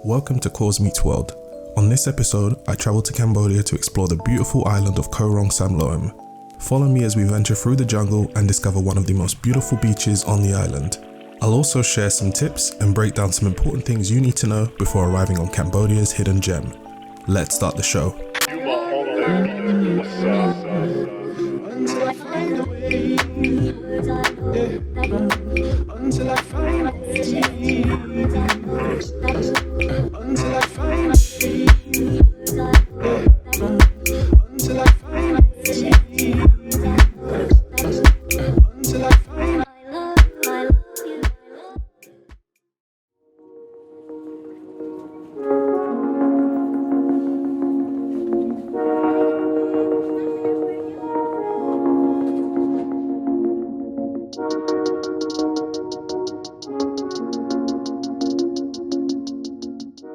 Welcome to Koh's Meets World. On this episode, I travel to Cambodia to explore the beautiful island of Koh Rong Samloem. Follow me as we venture through the jungle and discover one of the most beautiful beaches on the island. I'll also share some tips and break down some important things you need to know before arriving on Cambodia's hidden gem. Let's start the show.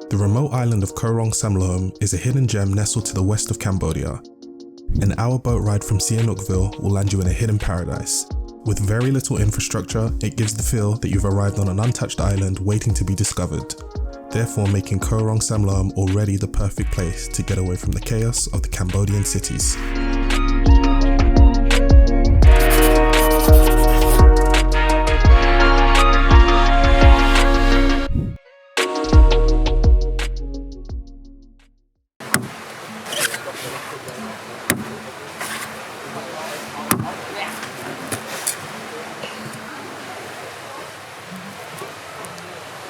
The remote island of Koh Rong Samloem is a hidden gem nestled to the west of Cambodia. An hour boat ride from Sihanoukville will land you in a hidden paradise. With very little infrastructure, it gives the feel that you've arrived on an untouched island waiting to be discovered, therefore making Koh Rong Samloem already the perfect place to get away from the chaos of the Cambodian cities.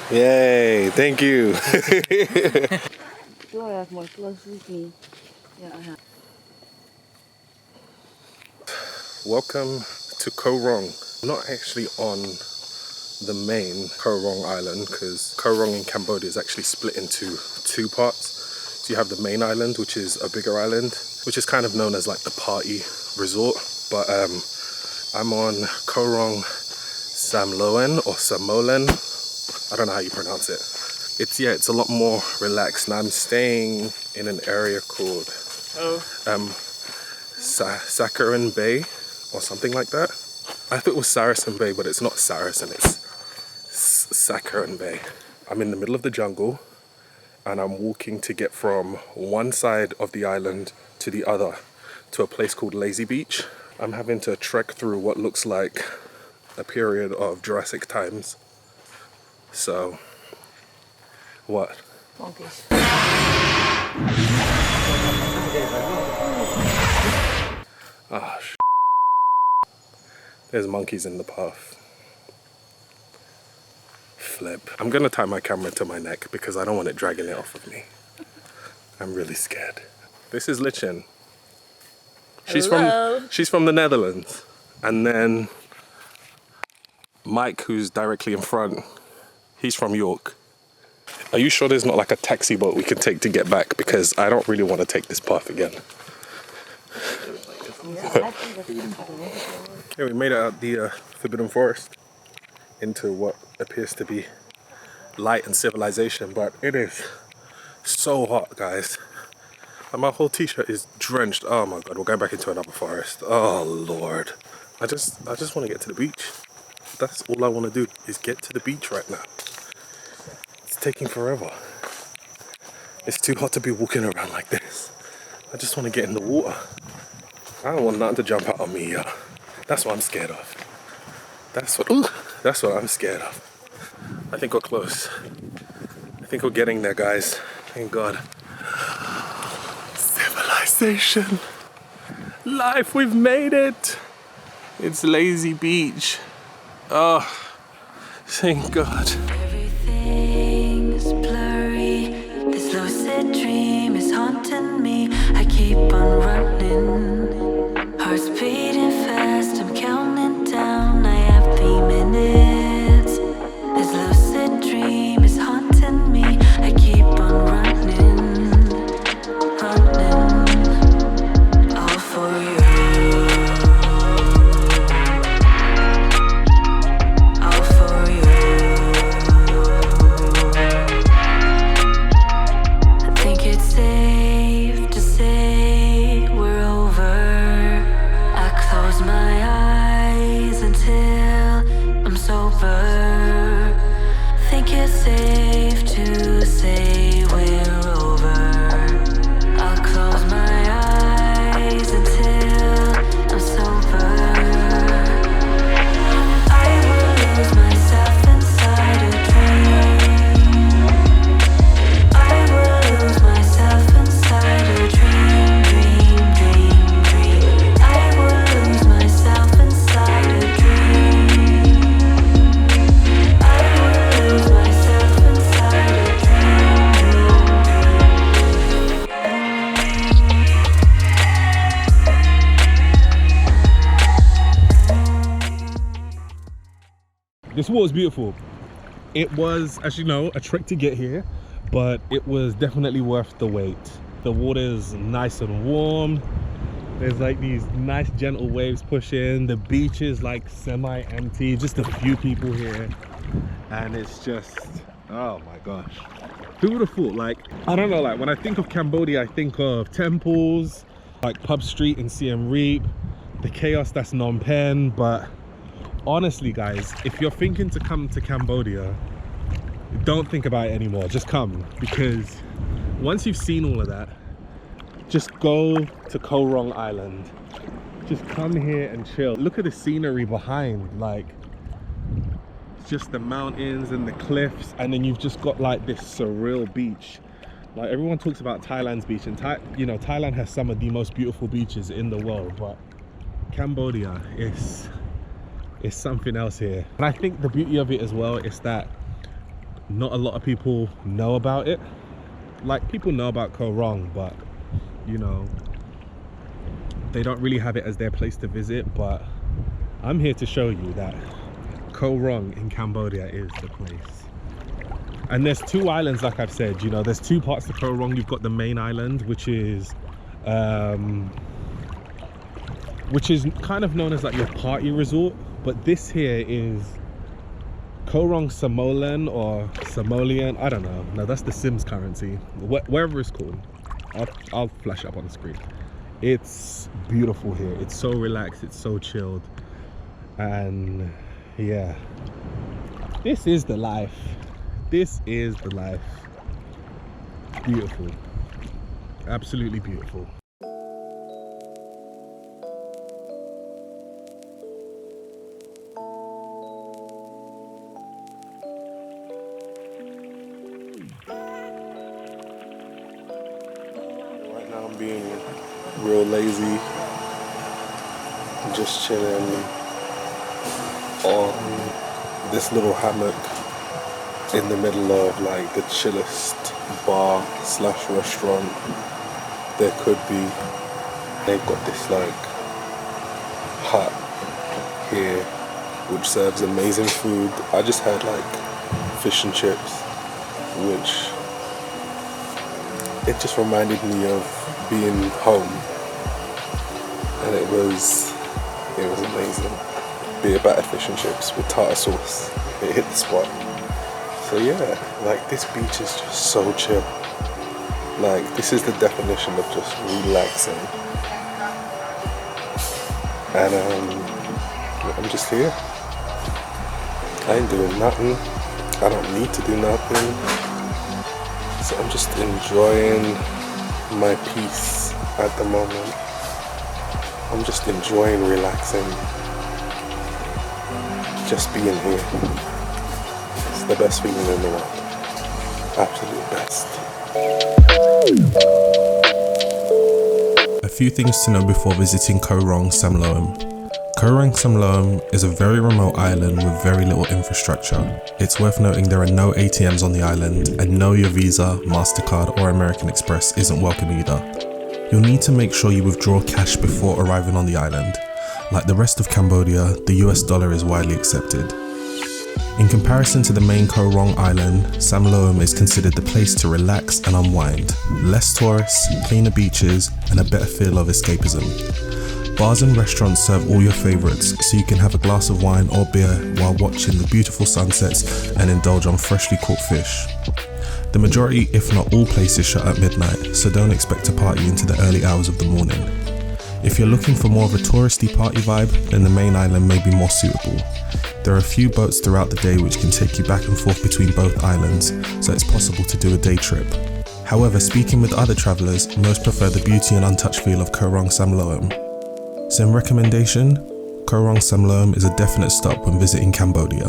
Yay, thank you. Welcome to Koh Rong. I'm not actually on the main Koh Rong island because Koh Rong in Cambodia is actually split into two parts. So you have the main island, which is a bigger island, which is kind of known as like the party resort. But I'm on Koh Rong Samloem or Samolen. I don't know how you pronounce it. It's a lot more relaxed, and I'm staying in an area called Sakharin Bay or something like that. I thought it was Saracen Bay, but it's not Saracen, it's Sakharin Bay. I'm in the middle of the jungle and I'm walking to get from one side of the island to the other to a place called Lazy Beach. I'm having to trek through what looks like a period of Jurassic times. So, what? Monkeys. Ah, there's monkeys in the path. Flip. I'm gonna tie my camera to my neck because I don't want it dragging it off of me. I'm really scared. This is Lichin. She's from the Netherlands. And then Mike, who's directly in front, he's from York. Are you sure there's not like a taxi boat we can take to get back? Because I don't really want to take this path again. Okay, we made it out the Forbidden Forest into what appears to be light and civilization, but it is so hot, guys. And my whole t-shirt is drenched. Oh my god, we're going back into another forest. Oh lord. I just want to get to the beach. That's all I want to do is get to the beach right now. It's taking forever. It's too hot to be walking around like this. I just want to get in the water. I don't want nothing to jump out on me, yeah. That's what I'm scared of. That's what I'm scared of. I think we're close. I think we're getting there, guys. Thank God. Civilization. Life, we've made it. It's Lazy Beach. Oh, thank God. Everything's blurry. This lucid dream is haunting me. I keep on running. Heart's beating fast. I'm counting down. I have 3 minutes. This lucid dream is haunting me. I keep on running. All for you. All for you. This water is beautiful. It was, as you know, a trek to get here, but it was definitely worth the wait. The water is nice and warm. There's like these nice gentle waves pushing. The beach is like semi-empty, just a few people here. And it's just, oh my gosh. Who would have thought? Like, I don't know, like when I think of Cambodia, I think of temples, like Pub Street in Siem Reap, the chaos that's Phnom Penh. But honestly guys, if you're thinking to come to Cambodia, don't think about it anymore. Just come, because once you've seen all of that, just go to Koh Rong Island. Just come here and chill. Look at the scenery behind, like just the mountains and the cliffs, and then you've just got like this surreal beach. Like everyone talks about Thailand's beach, and you know, Thailand has some of the most beautiful beaches in the world, but Cambodia is something else here. And I think the beauty of it as well is that not a lot of people know about it. Like, people know about Koh Rong, but you know, they don't really have it as their place to visit. But I'm here to show you that Koh Rong in Cambodia is the place. And there's two islands, like I've said. You know, there's two parts to Koh Rong. You've got the main island, which is kind of known as like your party resort, but this here is Koh Rong Samloem or Samloem, I don't know. No, that's the Sims currency. Wherever it's called, I'll flash up on the screen. It's beautiful here. It's so relaxed, it's so chilled, and yeah, this is the life. This is the life. Beautiful, absolutely beautiful. Right now I'm being real lazy. I'm just chilling on this little hammock in the middle of like the chillest bar slash restaurant there could be. They've got this like hut here which serves amazing food. I just had like fish and chips, which it just reminded me of being home, and it was amazing. Beer battered fish and chips with tartar sauce, it hit the spot. So yeah, like this beach is just so chill. Like this is the definition of just relaxing. And I'm just here. I ain't doing nothing. I don't need to do nothing. So I'm just enjoying my peace at the moment. I'm just enjoying relaxing. Just being here. It's the best feeling in the world. Absolute best. A few things to know before visiting Koh Rong Samloem. Koh Rong Samloem is a very remote island with very little infrastructure. It's worth noting there are no ATMs on the island, and no, your Visa, MasterCard or American Express isn't welcome either. You'll need to make sure you withdraw cash before arriving on the island. Like the rest of Cambodia, the US dollar is widely accepted. In comparison to the main Koh Rong Island, Samloem is considered the place to relax and unwind. Less tourists, cleaner beaches, and a better feel of escapism. Bars and restaurants serve all your favourites, so you can have a glass of wine or beer while watching the beautiful sunsets and indulge on freshly caught fish. The majority, if not all places, shut at midnight, so don't expect to party into the early hours of the morning. If you're looking for more of a touristy party vibe, then the main island may be more suitable. There are a few boats throughout the day which can take you back and forth between both islands, so it's possible to do a day trip. However, speaking with other travellers, most prefer the beauty and untouched feel of Koh Rong Samloem. So in recommendation, Koh Rong Samloem is a definite stop when visiting Cambodia.